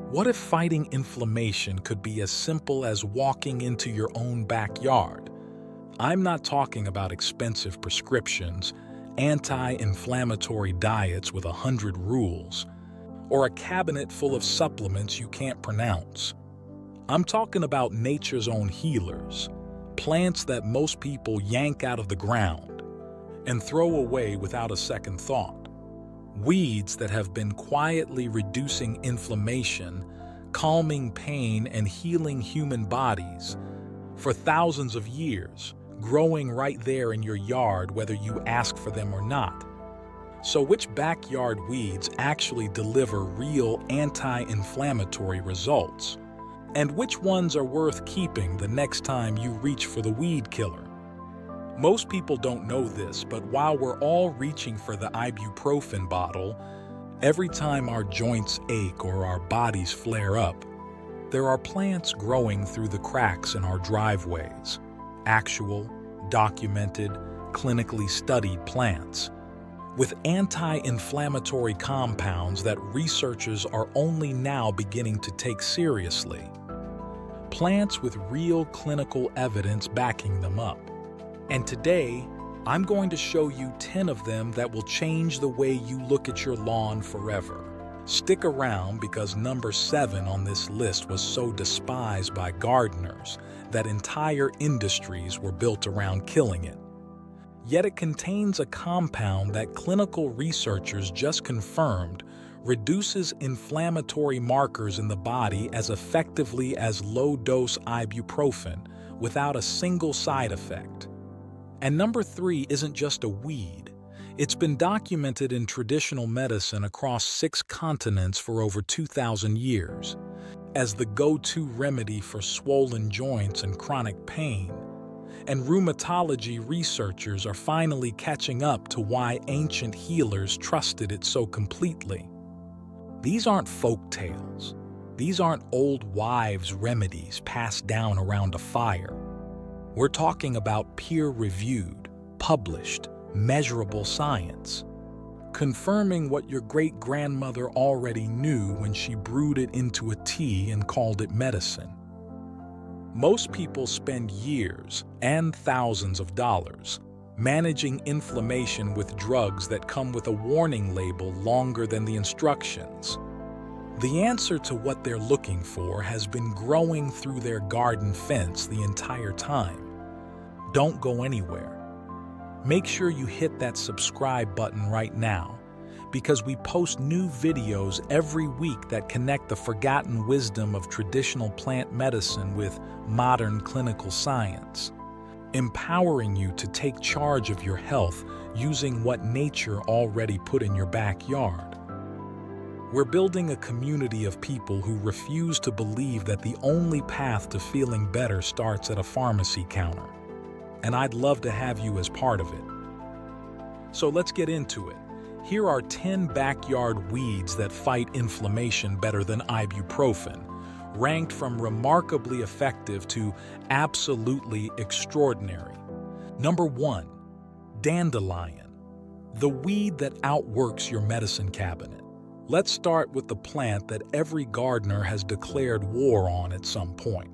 What if fighting inflammation could be as simple as walking into your own backyard? I'm not talking about expensive prescriptions, anti-inflammatory diets with 100 rules, or a cabinet full of supplements you can't pronounce. I'm talking about nature's own healers, plants that most people yank out of the ground and throw away without a second thought. Weeds that have been quietly reducing inflammation, calming pain, and healing human bodies for thousands of years, growing right there in your yard whether you ask for them or not. So which backyard weeds actually deliver real anti-inflammatory results? And which ones are worth keeping the next time you reach for the weed killer? Most people don't know this, but while we're all reaching for the ibuprofen bottle, every time our joints ache or our bodies flare up, there are plants growing through the cracks in our driveways. Actual, documented, clinically studied plants with anti-inflammatory compounds that researchers are only now beginning to take seriously. Plants with real clinical evidence backing them up. And today, I'm going to show you 10 of them that will change the way you look at your lawn forever. Stick around because number 7 on this list was so despised by gardeners that entire industries were built around killing it. Yet it contains a compound that clinical researchers just confirmed reduces inflammatory markers in the body as effectively as low-dose ibuprofen without a single side effect. And number 3 isn't just a weed. It's been documented in traditional medicine across 6 continents for over 2,000 years as the go-to remedy for swollen joints and chronic pain. And rheumatology researchers are finally catching up to why ancient healers trusted it so completely. These aren't folk tales. These aren't old wives' remedies passed down around a fire. We're talking about peer-reviewed, published, measurable science, confirming what your great-grandmother already knew when she brewed it into a tea and called it medicine. Most people spend years and thousands of dollars managing inflammation with drugs that come with a warning label longer than the instructions. The answer to what they're looking for has been growing through their garden fence the entire time. Don't go anywhere. Make sure you hit that subscribe button right now, because we post new videos every week that connect the forgotten wisdom of traditional plant medicine with modern clinical science, empowering you to take charge of your health using what nature already put in your backyard. We're building a community of people who refuse to believe that the only path to feeling better starts at a pharmacy counter. And I'd love to have you as part of it. So let's get into it. Here are 10 backyard weeds that fight inflammation better than ibuprofen, ranked from remarkably effective to absolutely extraordinary. Number 1, dandelion, the weed that outworks your medicine cabinet. Let's start with the plant that every gardener has declared war on at some point.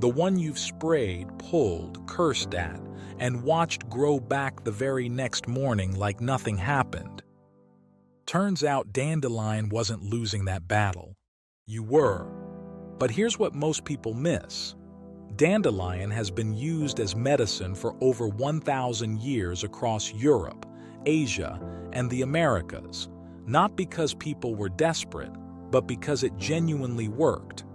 The one you've sprayed, pulled, cursed at, and watched grow back the very next morning like nothing happened. Turns out dandelion wasn't losing that battle. You were. But here's what most people miss. Dandelion has been used as medicine for over 1,000 years across Europe, Asia, and the Americas, not because people were desperate, but because it genuinely worked.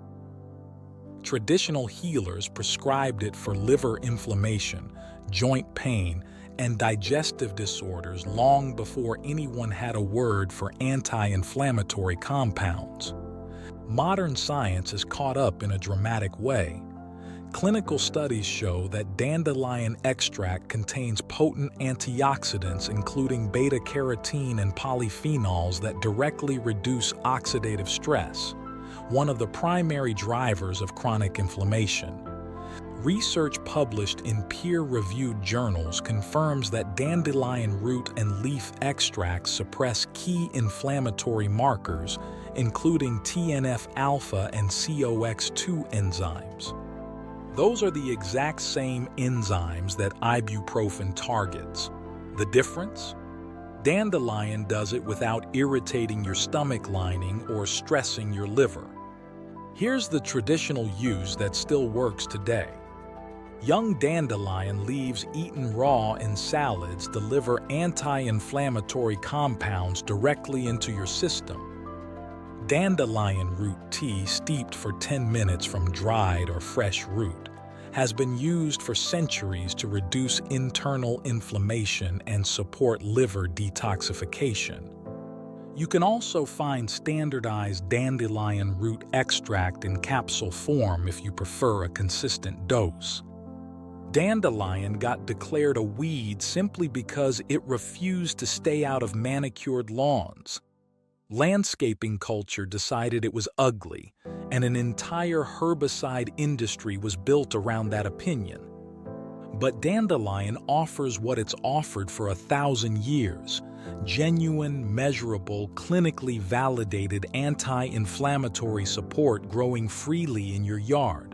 Traditional healers prescribed it for liver inflammation, joint pain, and digestive disorders long before anyone had a word for anti-inflammatory compounds. Modern science is caught up in a dramatic way. Clinical studies show that dandelion extract contains potent antioxidants including beta-carotene and polyphenols that directly reduce oxidative stress, one of the primary drivers of chronic inflammation. Research published in peer-reviewed journals confirms that dandelion root and leaf extracts suppress key inflammatory markers, including TNF-alpha and COX-2 enzymes. Those are the exact same enzymes that ibuprofen targets. The difference? Dandelion does it without irritating your stomach lining or stressing your liver. Here's the traditional use that still works today. Young dandelion leaves eaten raw in salads deliver anti-inflammatory compounds directly into your system. Dandelion root tea steeped for 10 minutes from dried or fresh root has been used for centuries to reduce internal inflammation and support liver detoxification. You can also find standardized dandelion root extract in capsule form if you prefer a consistent dose. Dandelion got declared a weed simply because it refused to stay out of manicured lawns. Landscaping culture decided it was ugly, and an entire herbicide industry was built around that opinion. But dandelion offers what it's offered for 1,000 years: genuine, measurable, clinically validated anti-inflammatory support growing freely in your yard.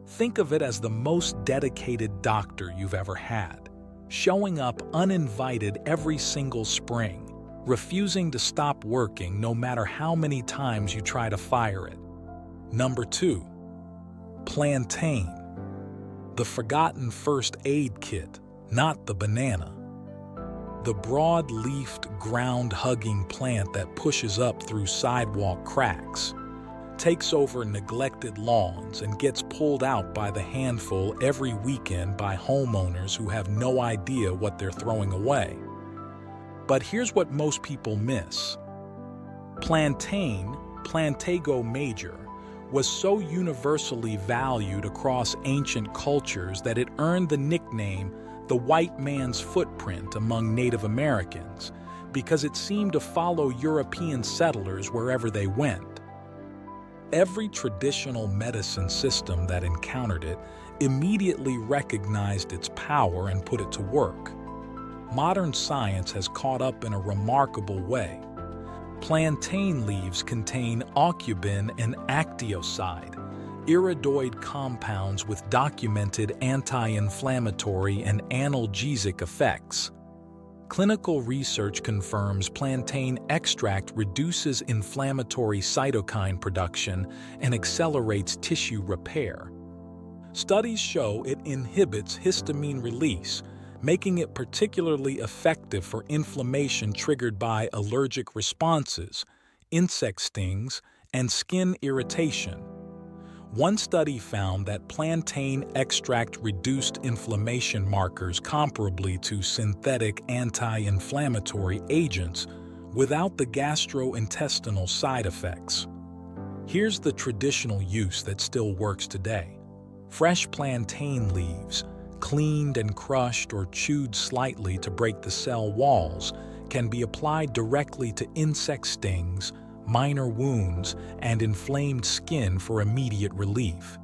Think of it as the most dedicated doctor you've ever had, showing up uninvited every single spring, refusing to stop working no matter how many times you try to fire it. Number 2. Plantain. The forgotten first aid kit, not the banana. The broad-leafed, ground-hugging plant that pushes up through sidewalk cracks, takes over neglected lawns, and gets pulled out by the handful every weekend by homeowners who have no idea what they're throwing away. But here's what most people miss. Plantain, Plantago major, was so universally valued across ancient cultures that it earned the nickname the white man's footprint among Native Americans because it seemed to follow European settlers wherever they went. Every traditional medicine system that encountered it immediately recognized its power and put it to work. Modern science has caught up in a remarkable way. Plantain leaves contain aucubin and actioside, iridoid compounds with documented anti-inflammatory and analgesic effects. Clinical research confirms plantain extract reduces inflammatory cytokine production and accelerates tissue repair. Studies show it inhibits histamine release, making it particularly effective for inflammation triggered by allergic responses, insect stings, and skin irritation. One study found that plantain extract reduced inflammation markers comparably to synthetic anti-inflammatory agents without the gastrointestinal side effects. Here's the traditional use that still works today. Fresh plantain leaves, cleaned and crushed or chewed slightly to break the cell walls, can be applied directly to insect stings, minor wounds, and inflamed skin for immediate relief.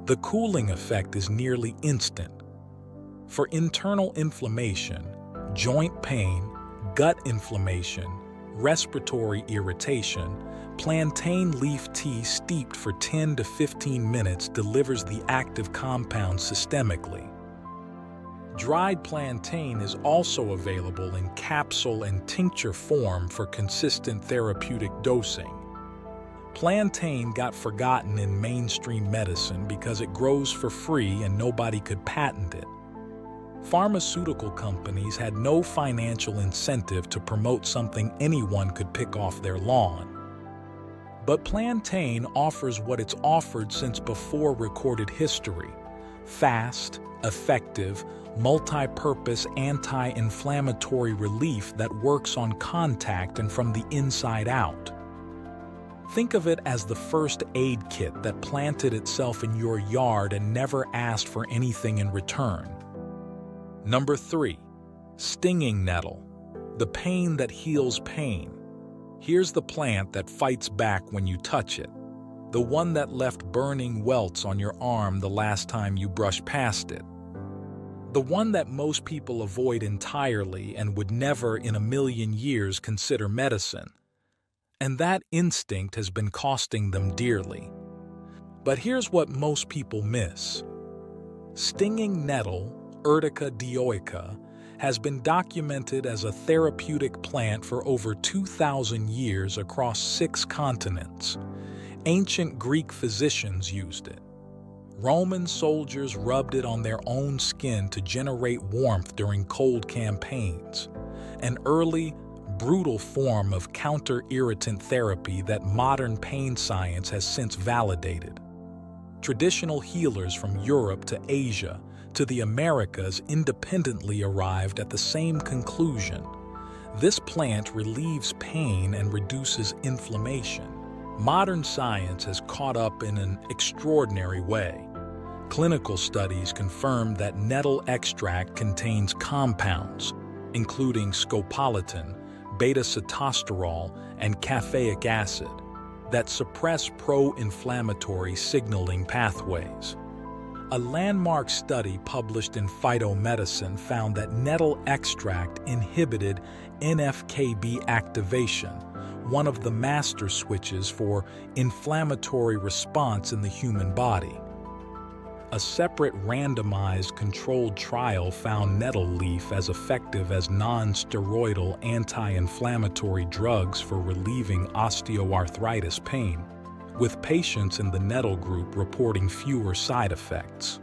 The cooling effect is nearly instant. For internal inflammation, joint pain, gut inflammation, respiratory irritation, plantain leaf tea steeped for 10 to 15 minutes delivers the active compound systemically. Dried plantain is also available in capsule and tincture form for consistent therapeutic dosing. Plantain got forgotten in mainstream medicine because it grows for free and nobody could patent it. Pharmaceutical companies had no financial incentive to promote something anyone could pick off their lawn. But plantain offers what it's offered since before recorded history: fast, effective, multi-purpose anti-inflammatory relief that works on contact and from the inside out. Think of it as the first aid kit that planted itself in your yard and never asked for anything in return. Number 3. Stinging nettle, the pain that heals pain. Here's the plant that fights back when you touch it. The one that left burning welts on your arm the last time you brushed past it. The one that most people avoid entirely and would never in a million years consider medicine. And that instinct has been costing them dearly. But here's what most people miss. Stinging nettle, Urtica dioica, has been documented as a therapeutic plant for over 2,000 years across 6 continents. Ancient Greek physicians used it. Roman soldiers rubbed it on their own skin to generate warmth during cold campaigns, an early, brutal form of counter-irritant therapy that modern pain science has since validated. Traditional healers from Europe to Asia to the Americas independently arrived at the same conclusion. This plant relieves pain and reduces inflammation. Modern science has caught up in an extraordinary way. Clinical studies confirm that nettle extract contains compounds, including scopolamine, beta-sitosterol, and caffeic acid, that suppress pro-inflammatory signaling pathways. A landmark study published in Phytomedicine found that nettle extract inhibited NF-κB activation, one of the master switches for inflammatory response in the human body. A separate randomized controlled trial found nettle leaf as effective as non-steroidal anti-inflammatory drugs for relieving osteoarthritis pain, with patients in the nettle group reporting fewer side effects.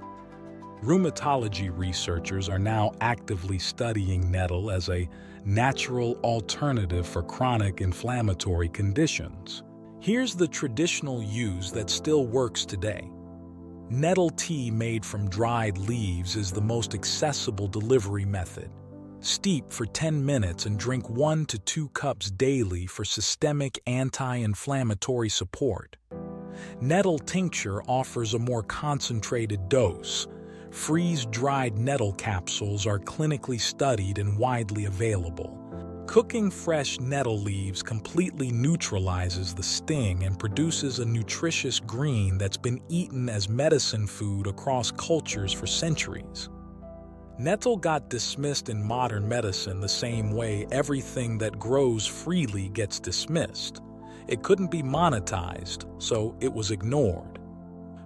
Rheumatology researchers are now actively studying nettle as a natural alternative for chronic inflammatory conditions. Here's the traditional use that still works today. Nettle tea made from dried leaves is the most accessible delivery method. Steep for 10 minutes and drink 1 to 2 cups daily for systemic anti-inflammatory support. Nettle tincture offers a more concentrated dose. Freeze-dried nettle capsules are clinically studied and widely available. Cooking fresh nettle leaves completely neutralizes the sting and produces a nutritious green that's been eaten as medicine food across cultures for centuries. Nettle got dismissed in modern medicine the same way everything that grows freely gets dismissed. It couldn't be monetized, so it was ignored.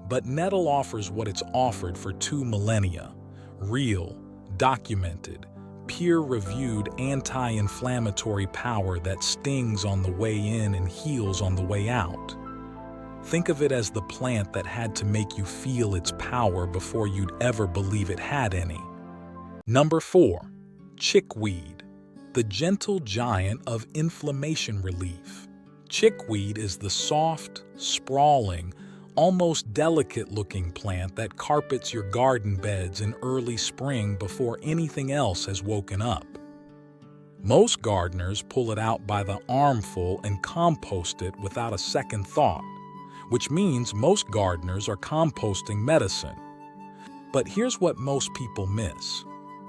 But nettle offers what it's offered for 2 millennia: real, documented, peer-reviewed anti-inflammatory power that stings on the way in and heals on the way out. Think of it as the plant that had to make you feel its power before you'd ever believe it had any. Number 4. Chickweed, the gentle giant of inflammation relief. Chickweed is the soft, sprawling, almost delicate-looking plant that carpets your garden beds in early spring before anything else has woken up. Most gardeners pull it out by the armful and compost it without a second thought, which means most gardeners are composting medicine. But here's what most people miss.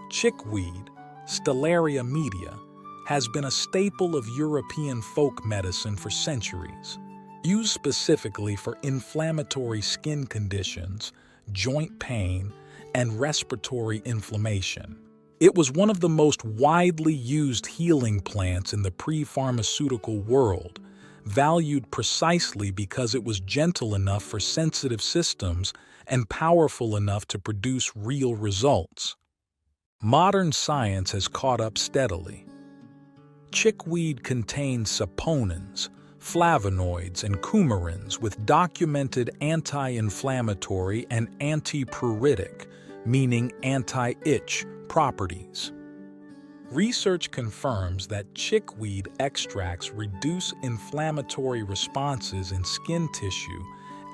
Chickweed, Stellaria media, has been a staple of European folk medicine for centuries. Used specifically for inflammatory skin conditions, joint pain, and respiratory inflammation. It was one of the most widely used healing plants in the pre-pharmaceutical world, valued precisely because it was gentle enough for sensitive systems and powerful enough to produce real results. Modern science has caught up steadily. Chickweed contains saponins, flavonoids, and coumarins with documented anti-inflammatory and antipruritic, meaning anti-itch, properties. Research confirms that chickweed extracts reduce inflammatory responses in skin tissue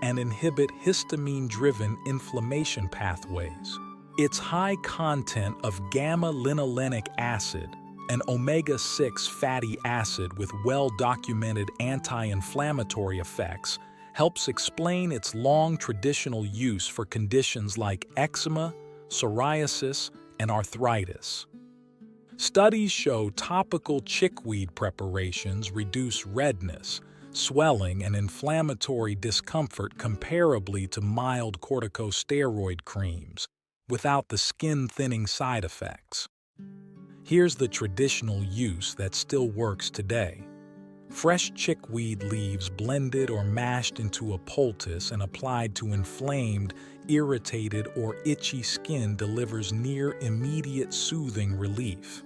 and inhibit histamine-driven inflammation pathways. Its high content of gamma-linolenic acid, an omega-6 fatty acid with well-documented anti-inflammatory effects, helps explain its long traditional use for conditions like eczema, psoriasis, and arthritis. Studies show topical chickweed preparations reduce redness, swelling, and inflammatory discomfort comparably to mild corticosteroid creams, without the skin-thinning side effects. Here's the traditional use that still works today. Fresh chickweed leaves blended or mashed into a poultice and applied to inflamed, irritated, or itchy skin delivers near immediate soothing relief.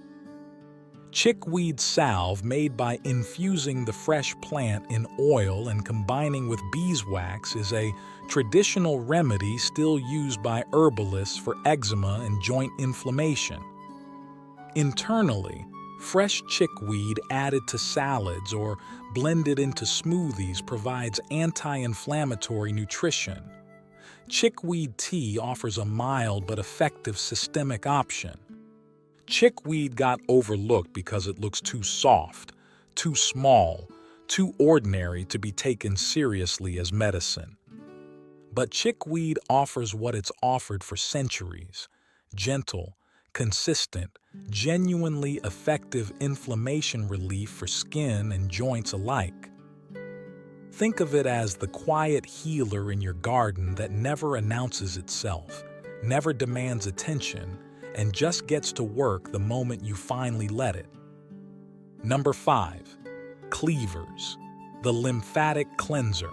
Chickweed salve, made by infusing the fresh plant in oil and combining with beeswax, is a traditional remedy still used by herbalists for eczema and joint inflammation. Internally, fresh chickweed added to salads or blended into smoothies provides anti-inflammatory nutrition. Chickweed tea offers a mild but effective systemic option. Chickweed got overlooked because it looks too soft, too small, too ordinary to be taken seriously as medicine. But chickweed offers what it's offered for centuries: gentle, consistent, genuinely effective inflammation relief for skin and joints alike. Think of it as the quiet healer in your garden that never announces itself, never demands attention, and just gets to work the moment you finally let it. Number 5. Cleavers, the lymphatic cleanser.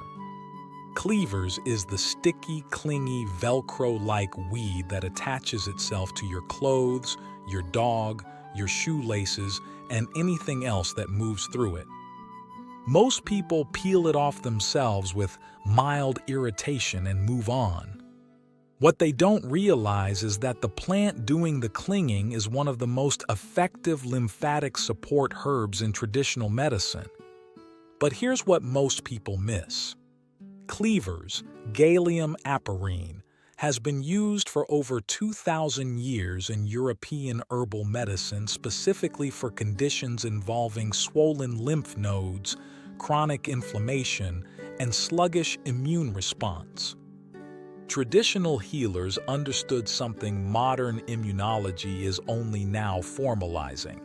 Cleavers is the sticky, clingy, Velcro-like weed that attaches itself to your clothes, your dog, your shoelaces, and anything else that moves through it. Most people peel it off themselves with mild irritation and move on. What they don't realize is that the plant doing the clinging is one of the most effective lymphatic support herbs in traditional medicine. But here's what most people miss. Cleavers, Galium apirin, has been used for over 2,000 years in European herbal medicine specifically for conditions involving swollen lymph nodes, chronic inflammation, and sluggish immune response. Traditional healers understood something modern immunology is only now formalizing: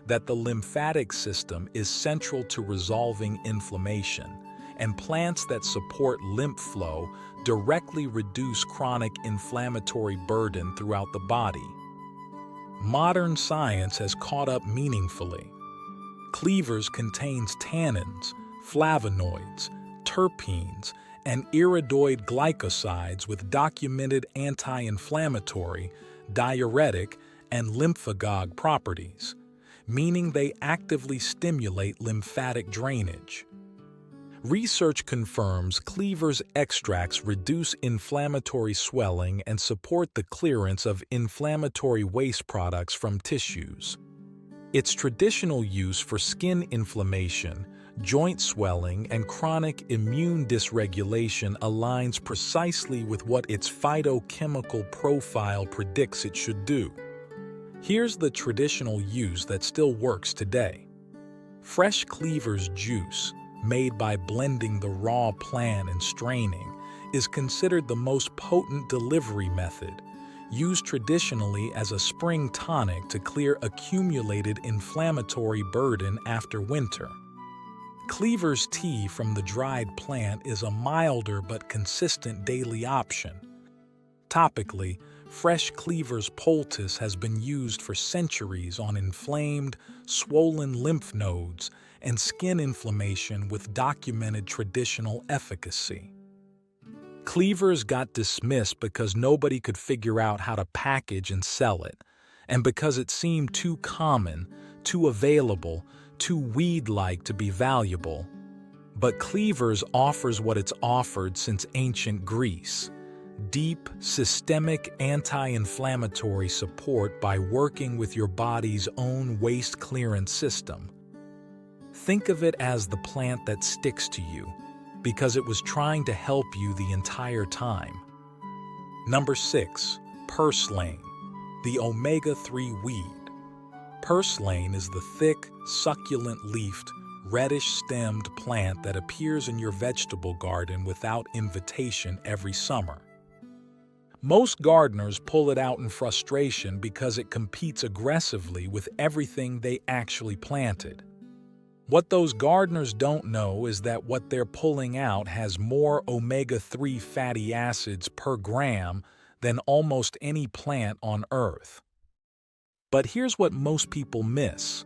that the lymphatic system is central to resolving inflammation, and plants that support lymph flow directly reduce chronic inflammatory burden throughout the body. Modern science has caught up meaningfully. Cleavers contains tannins, flavonoids, terpenes, and iridoid glycosides with documented anti-inflammatory, diuretic, and lymphagogue properties, meaning they actively stimulate lymphatic drainage. Research confirms cleavers extracts reduce inflammatory swelling and support the clearance of inflammatory waste products from tissues. Its traditional use for skin inflammation, joint swelling, and chronic immune dysregulation aligns precisely with what its phytochemical profile predicts it should do. Here's the traditional use that still works today. Fresh cleavers juice, made by blending the raw plant and straining, is considered the most potent delivery method, used traditionally as a spring tonic to clear accumulated inflammatory burden after winter. Cleavers tea from the dried plant is a milder but consistent daily option. Topically, fresh cleavers poultice has been used for centuries on inflamed, swollen lymph nodes and skin inflammation with documented traditional efficacy. Cleavers got dismissed because nobody could figure out how to package and sell it, and because it seemed too common, too available, too weed-like to be valuable. But Cleavers offers what it's offered since ancient Greece: deep, systemic anti-inflammatory support by working with your body's own waste clearance system. Think of it as the plant that sticks to you, because it was trying to help you the entire time. Number 6. Purslane, the omega-3 weed. Purslane is the thick, succulent-leafed, reddish-stemmed plant that appears in your vegetable garden without invitation every summer. Most gardeners pull it out in frustration because it competes aggressively with everything they actually planted. What those gardeners don't know is that what they're pulling out has more omega-3 fatty acids per gram than almost any plant on Earth. But here's what most people miss.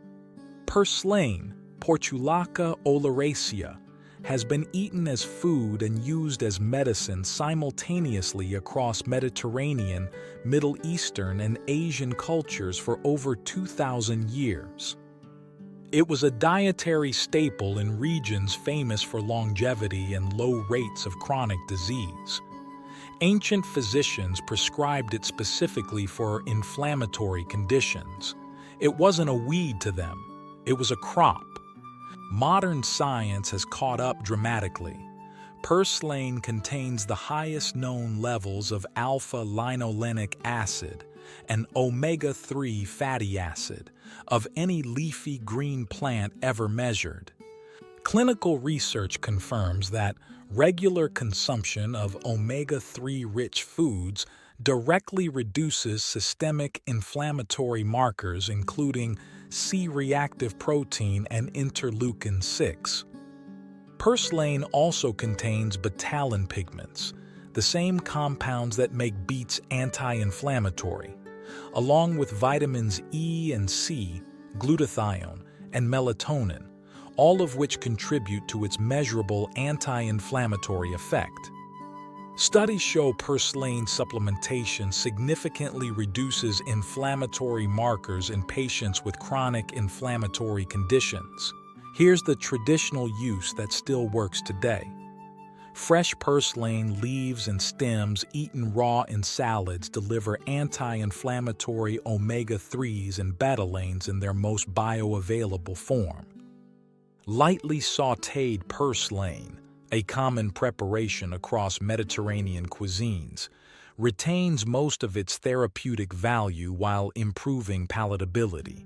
Purslane, Portulaca oleracea, has been eaten as food and used as medicine simultaneously across Mediterranean, Middle Eastern, and Asian cultures for over 2,000 years. It was a dietary staple in regions famous for longevity and low rates of chronic disease. Ancient physicians prescribed it specifically for inflammatory conditions. It wasn't a weed to them, it was a crop. Modern science has caught up dramatically. Purslane contains the highest known levels of alpha-linolenic acid and omega-3 fatty acid of any leafy green plant ever measured. Clinical research confirms that regular consumption of omega-3 rich foods directly reduces systemic inflammatory markers including C-reactive protein and interleukin-6. Purslane also contains betalin pigments, the same compounds that make beets anti-inflammatory, along with vitamins E and C, glutathione, and melatonin, all of which contribute to its measurable anti-inflammatory effect. Studies show purslane supplementation significantly reduces inflammatory markers in patients with chronic inflammatory conditions. Here's the traditional use that still works today. Fresh purslane leaves and stems eaten raw in salads deliver anti-inflammatory omega-3s and betalains in their most bioavailable form. Lightly sautéed purslane, a common preparation across Mediterranean cuisines, retains most of its therapeutic value while improving palatability.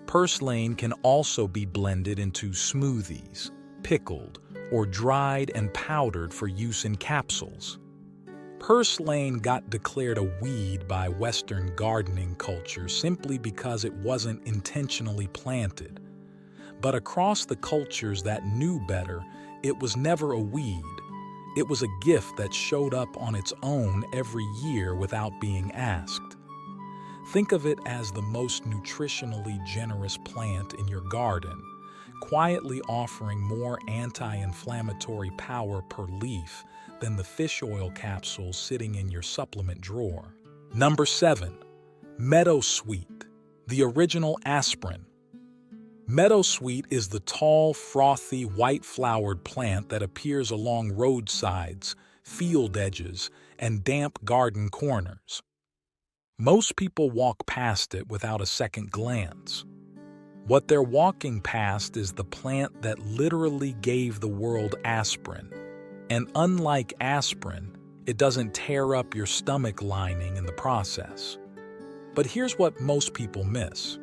Purslane can also be blended into smoothies, pickled, or dried and powdered for use in capsules. Purslane got declared a weed by Western gardening culture simply because it wasn't intentionally planted. But across the cultures that knew better, it was never a weed. It was a gift that showed up on its own every year without being asked. Think of it as the most nutritionally generous plant in your garden, quietly offering more anti-inflammatory power per leaf than the fish oil capsules sitting in your supplement drawer. Number 7. Meadowsweet, the original aspirin. Meadowsweet is the tall, frothy, white-flowered plant that appears along roadsides, field edges, and damp garden corners. Most people walk past it without a second glance. What they're walking past is the plant that literally gave the world aspirin. And unlike aspirin, it doesn't tear up your stomach lining in the process. But here's what most people miss.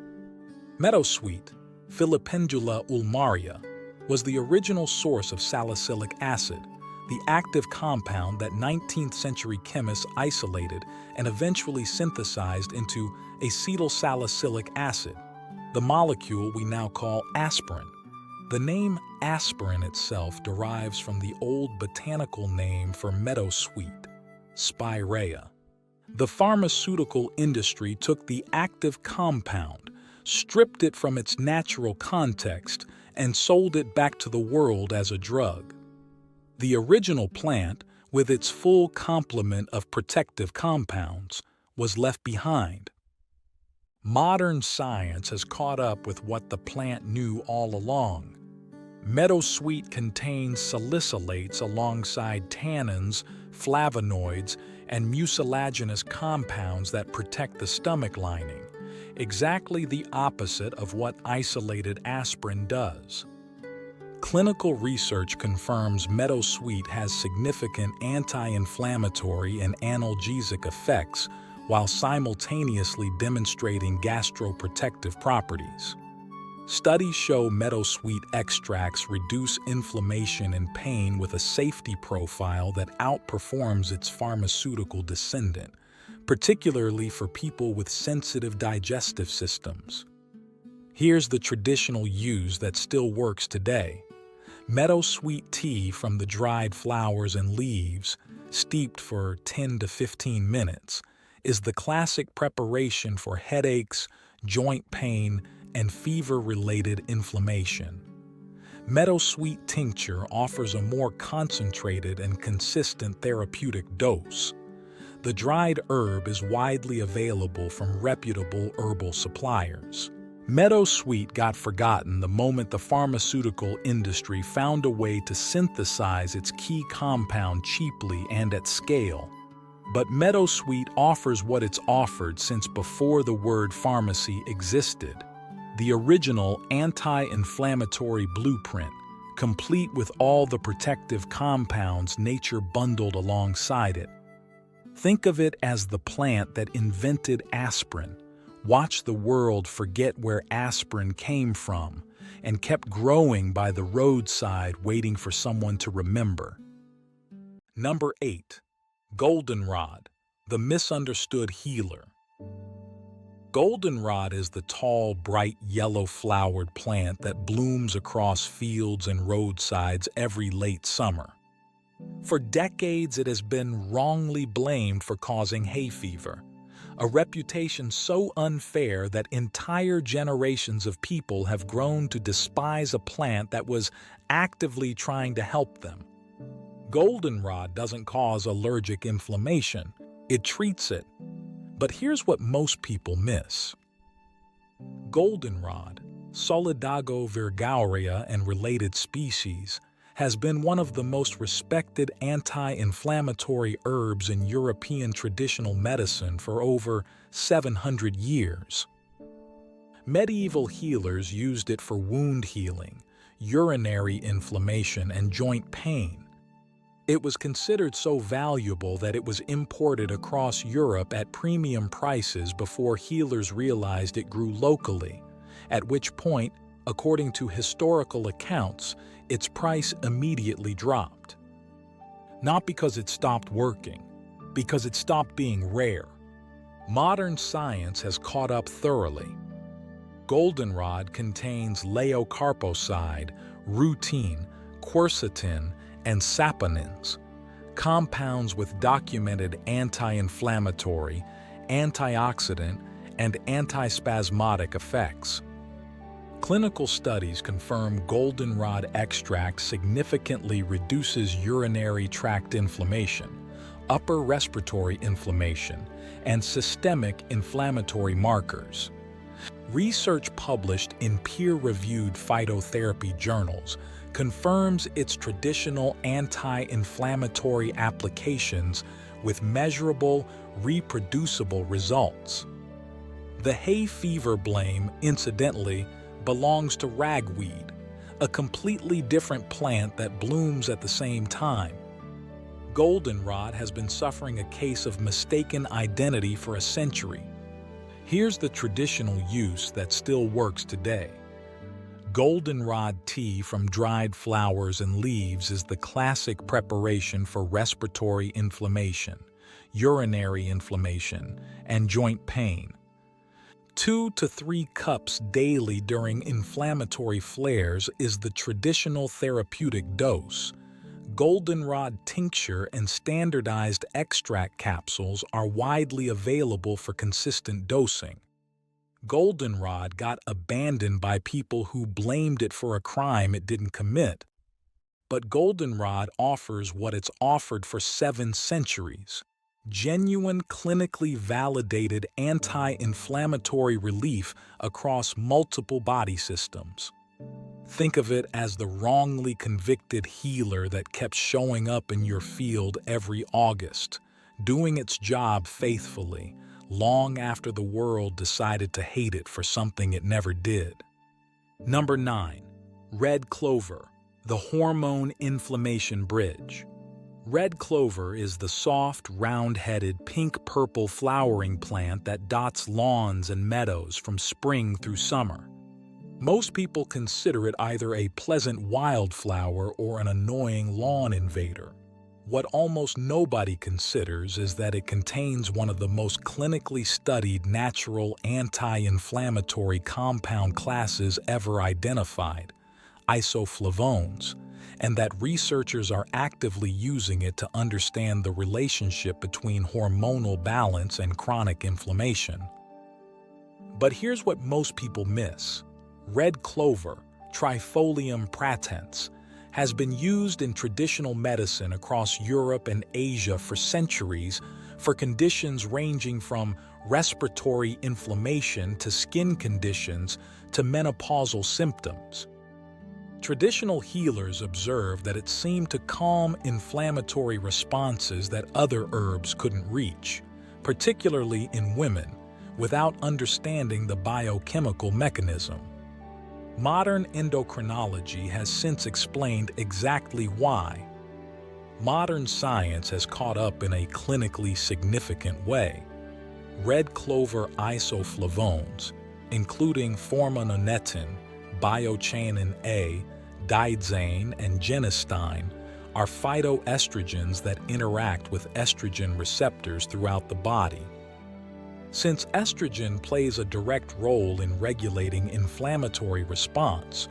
Meadowsweet, Filipendula ulmaria, was the original source of salicylic acid, the active compound that 19th century chemists isolated and eventually synthesized into acetylsalicylic acid, the molecule we now call aspirin. The name aspirin itself derives from the old botanical name for meadowsweet, Spirea. The pharmaceutical industry took the active compound, stripped it from its natural context, and sold it back to the world as a drug. The original plant, with its full complement of protective compounds, was left behind. Modern science has caught up with what the plant knew all along. Meadowsweet contains salicylates alongside tannins, flavonoids, and mucilaginous compounds that protect the stomach lining, exactly the opposite of what isolated aspirin does. Clinical research confirms meadowsweet has significant anti-inflammatory and analgesic effects while simultaneously demonstrating gastroprotective properties. Studies show meadowsweet extracts reduce inflammation and pain with a safety profile that outperforms its pharmaceutical descendant, particularly for people with sensitive digestive systems. Here's the traditional use that still works today. Meadowsweet tea from the dried flowers and leaves, steeped for 10 to 15 minutes, is the classic preparation for headaches, joint pain, and fever-related inflammation. Meadowsweet tincture offers a more concentrated and consistent therapeutic dose. The dried herb is widely available from reputable herbal suppliers. Meadowsweet got forgotten the moment the pharmaceutical industry found a way to synthesize its key compound cheaply and at scale. But meadowsweet offers what it's offered since before the word pharmacy existed: the original anti-inflammatory blueprint, complete with all the protective compounds nature bundled alongside it. Think of it as the plant that invented aspirin, watched the world forget where aspirin came from, and kept growing by the roadside waiting for someone to remember. Number 8. Goldenrod, the misunderstood healer. Goldenrod is the tall, bright, yellow-flowered plant that blooms across fields and roadsides every late summer. For decades, it has been wrongly blamed for causing hay fever, a reputation so unfair that entire generations of people have grown to despise a plant that was actively trying to help them. Goldenrod doesn't cause allergic inflammation, it treats it. But here's what most people miss. Goldenrod, Solidago virgaurea and related species, has been one of the most respected anti-inflammatory herbs in European traditional medicine for over 700 years. Medieval healers used it for wound healing, urinary inflammation, and joint pain. It was considered so valuable that it was imported across Europe at premium prices before healers realized it grew locally, at which point, according to historical accounts, its price immediately dropped. Not because it stopped working, because it stopped being rare. Modern science has caught up thoroughly. Goldenrod contains laocarposide, rutin, quercetin, and saponins, compounds with documented anti-inflammatory, antioxidant, and antispasmodic effects. Clinical studies confirm goldenrod extract significantly reduces urinary tract inflammation, upper respiratory inflammation, and systemic inflammatory markers. Research published in peer-reviewed phytotherapy journals confirms its traditional anti-inflammatory applications with measurable, reproducible results. The hay fever blame, incidentally, belongs to ragweed, a completely different plant that blooms at the same time. Goldenrod has been suffering a case of mistaken identity for a century. Here's the traditional use that still works today. Goldenrod tea from dried flowers and leaves is the classic preparation for respiratory inflammation, urinary inflammation, and joint pain. 2 to 3 cups daily during inflammatory flares is the traditional therapeutic dose. Goldenrod tincture and standardized extract capsules are widely available for consistent dosing. Goldenrod got abandoned by people who blamed it for a crime it didn't commit. But goldenrod offers what it's offered for 7 centuries: genuine, clinically validated anti-inflammatory relief across multiple body systems. Think of it as the wrongly convicted healer that kept showing up in your field every August, doing its job faithfully, long after the world decided to hate it for something it never did. Number 9. Red clover, the hormone inflammation bridge. Red clover is the soft, round-headed, pink-purple flowering plant that dots lawns and meadows from spring through summer. Most people consider it either a pleasant wildflower or an annoying lawn invader. What almost nobody considers is that it contains one of the most clinically studied natural anti-inflammatory compound classes ever identified, isoflavones, and that researchers are actively using it to understand the relationship between hormonal balance and chronic inflammation. But here's what most people miss. Red clover, Trifolium pratense, has been used in traditional medicine across Europe and Asia for centuries for conditions ranging from respiratory inflammation to skin conditions to menopausal symptoms. Traditional healers observed that it seemed to calm inflammatory responses that other herbs couldn't reach, particularly in women, without understanding the biochemical mechanism. Modern endocrinology has since explained exactly why. Modern science has caught up in a clinically significant way. Red clover isoflavones, including formanonetin, biochanin A, didzane, and genistein, are phytoestrogens that interact with estrogen receptors throughout the body. Since estrogen plays a direct role in regulating inflammatory response,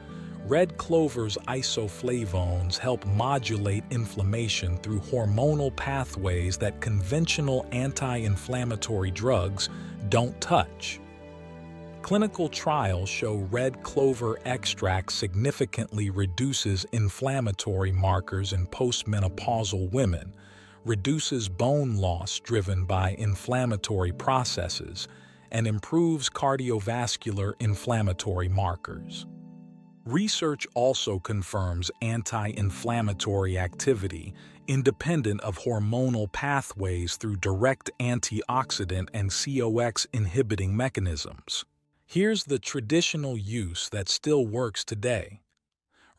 red clover's isoflavones help modulate inflammation through hormonal pathways that conventional anti-inflammatory drugs don't touch. Clinical trials show red clover extract significantly reduces inflammatory markers in postmenopausal women, reduces bone loss driven by inflammatory processes, and improves cardiovascular inflammatory markers. Research also confirms anti-inflammatory activity independent of hormonal pathways through direct antioxidant and COX inhibiting mechanisms. Here's the traditional use that still works today.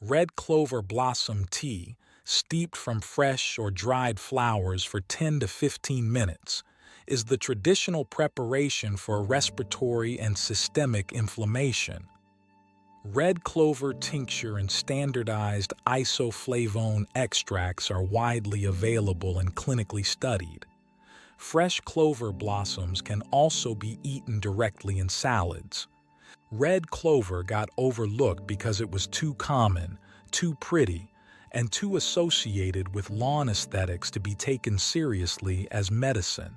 Red clover blossom tea, steeped from fresh or dried flowers for 10 to 15 minutes, is the traditional preparation for respiratory and systemic inflammation. Red clover tincture and standardized isoflavone extracts are widely available and clinically studied. Fresh clover blossoms can also be eaten directly in salads. Red clover got overlooked because it was too common, too pretty, and too associated with lawn aesthetics to be taken seriously as medicine.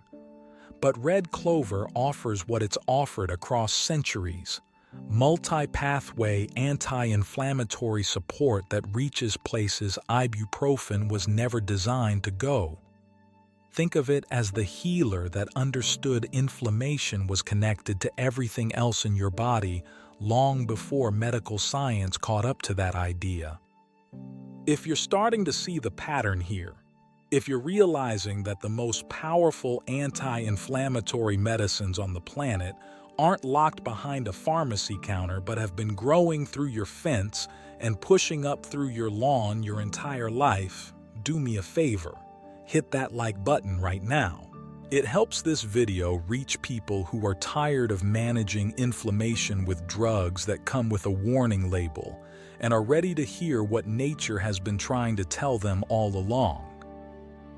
But red clover offers what it's offered across centuries: multi-pathway anti-inflammatory support that reaches places ibuprofen was never designed to go. Think of it as the healer that understood inflammation was connected to everything else in your body long before medical science caught up to that idea. If you're starting to see the pattern here, if you're realizing that the most powerful anti-inflammatory medicines on the planet aren't locked behind a pharmacy counter but have been growing through your fence and pushing up through your lawn your entire life, do me a favor. Hit that like button right now. It helps this video reach people who are tired of managing inflammation with drugs that come with a warning label and are ready to hear what nature has been trying to tell them all along.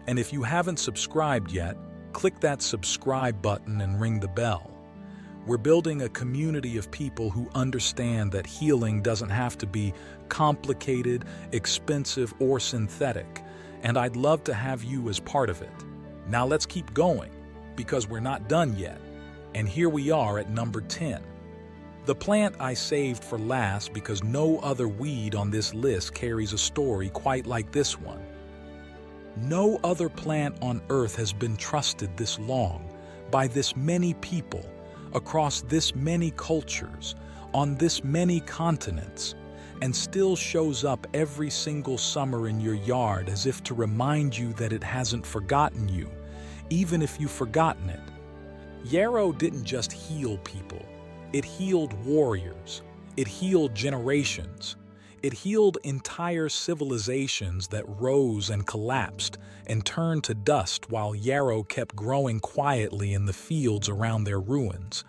And if you haven't subscribed yet, click that subscribe button and ring the bell. We're building a community of people who understand that healing doesn't have to be complicated, expensive, or synthetic, and I'd love to have you as part of it. Now let's keep going, because we're not done yet. And here we are at number 10. The plant I saved for last because no other weed on this list carries a story quite like this one. No other plant on earth has been trusted this long, by this many people, across this many cultures, on this many continents, and still shows up every single summer in your yard as if to remind you that it hasn't forgotten you, even if you've forgotten it. Yarrow didn't just heal people. It healed warriors. It healed generations. It healed entire civilizations that rose and collapsed and turned to dust while yarrow kept growing quietly in the fields around their ruins,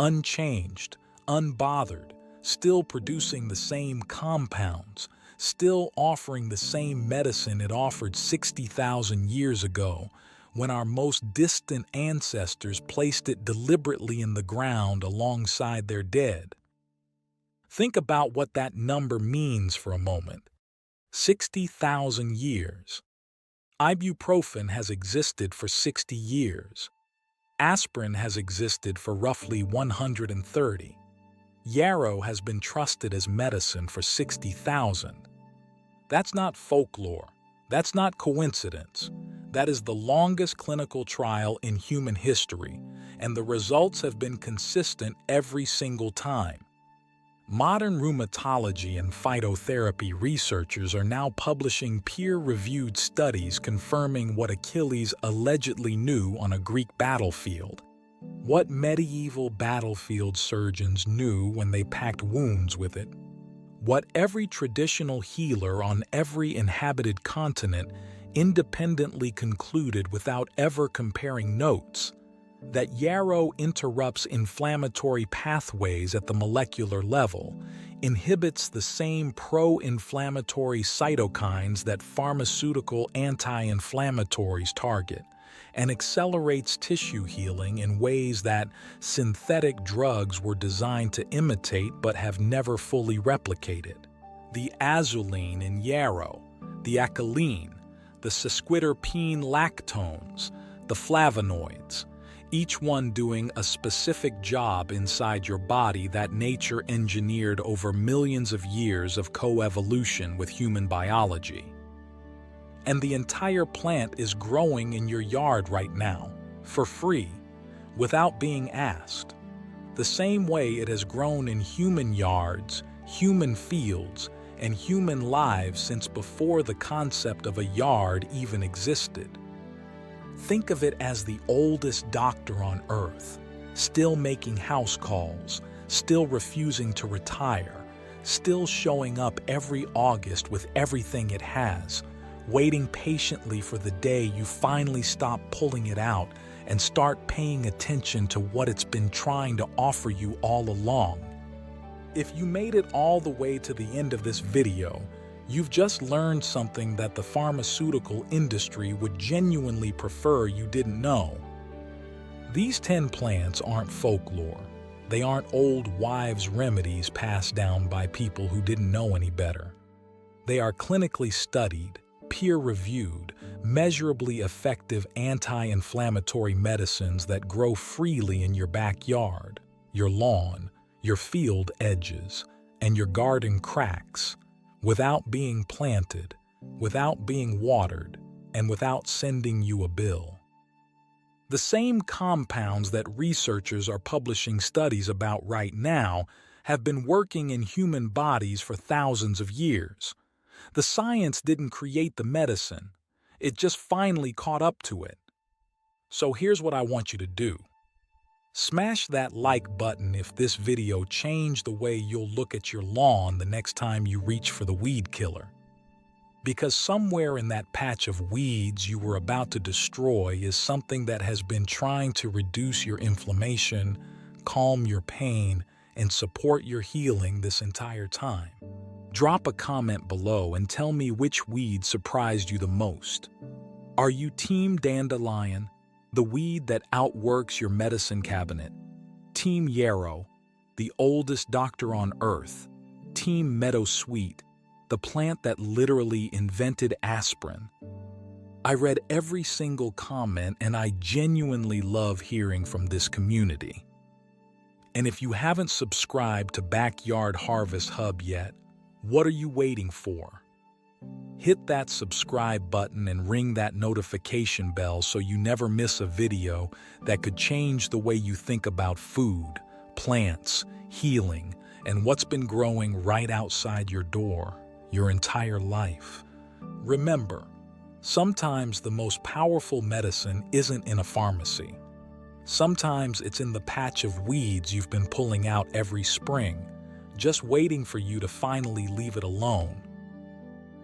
unchanged, unbothered, still producing the same compounds, still offering the same medicine it offered 60,000 years ago, when our most distant ancestors placed it deliberately in the ground alongside their dead. Think about what that number means for a moment. 60,000 years. Ibuprofen has existed for 60 years. Aspirin has existed for roughly 130. Yarrow has been trusted as medicine for 60,000. That's not folklore. That's not coincidence. That is the longest clinical trial in human history, and the results have been consistent every single time. Modern rheumatology and phytotherapy researchers are now publishing peer-reviewed studies confirming what Achilles allegedly knew on a Greek battlefield. What medieval battlefield surgeons knew when they packed wounds with it. What every traditional healer on every inhabited continent independently concluded without ever comparing notes. That yarrow interrupts inflammatory pathways at the molecular level, inhibits the same pro-inflammatory cytokines that pharmaceutical anti-inflammatories target, and accelerates tissue healing in ways that synthetic drugs were designed to imitate but have never fully replicated. The azulene in yarrow, the acylene, the sesquiterpene lactones, the flavonoids, each one doing a specific job inside your body that nature engineered over millions of years of coevolution with human biology. And the entire plant is growing in your yard right now, for free, without being asked. The same way it has grown in human yards, human fields, and human lives since before the concept of a yard even existed. Think of it as the oldest doctor on earth, still making house calls, still refusing to retire, still showing up every August with everything it has, waiting patiently for the day you finally stop pulling it out and start paying attention to what it's been trying to offer you all along. If you made it all the way to the end of this video, you've just learned something that the pharmaceutical industry would genuinely prefer you didn't know. These 10 plants aren't folklore. They aren't old wives' remedies passed down by people who didn't know any better. They are clinically studied, peer-reviewed, measurably effective anti-inflammatory medicines that grow freely in your backyard, your lawn, your field edges, and your garden cracks, without being planted, without being watered, and without sending you a bill. The same compounds that researchers are publishing studies about right now have been working in human bodies for thousands of years. The science didn't create the medicine, it just finally caught up to it. So here's what I want you to do. Smash that like button if this video changed the way you'll look at your lawn the next time you reach for the weed killer. Because somewhere in that patch of weeds you were about to destroy is something that has been trying to reduce your inflammation, calm your pain, and support your healing this entire time. Drop a comment below and tell me which weed surprised you the most. Are you Team Dandelion, the weed that outworks your medicine cabinet? Team Yarrow, the oldest doctor on earth? Team Meadowsweet, the plant that literally invented aspirin? I read every single comment and I genuinely love hearing from this community. And if you haven't subscribed to Backyard Harvest Hub yet, what are you waiting for? Hit that subscribe button and ring that notification bell so you never miss a video that could change the way you think about food, plants, healing, and what's been growing right outside your door your entire life. Remember, sometimes the most powerful medicine isn't in a pharmacy. Sometimes it's in the patch of weeds you've been pulling out every spring, just waiting for you to finally leave it alone.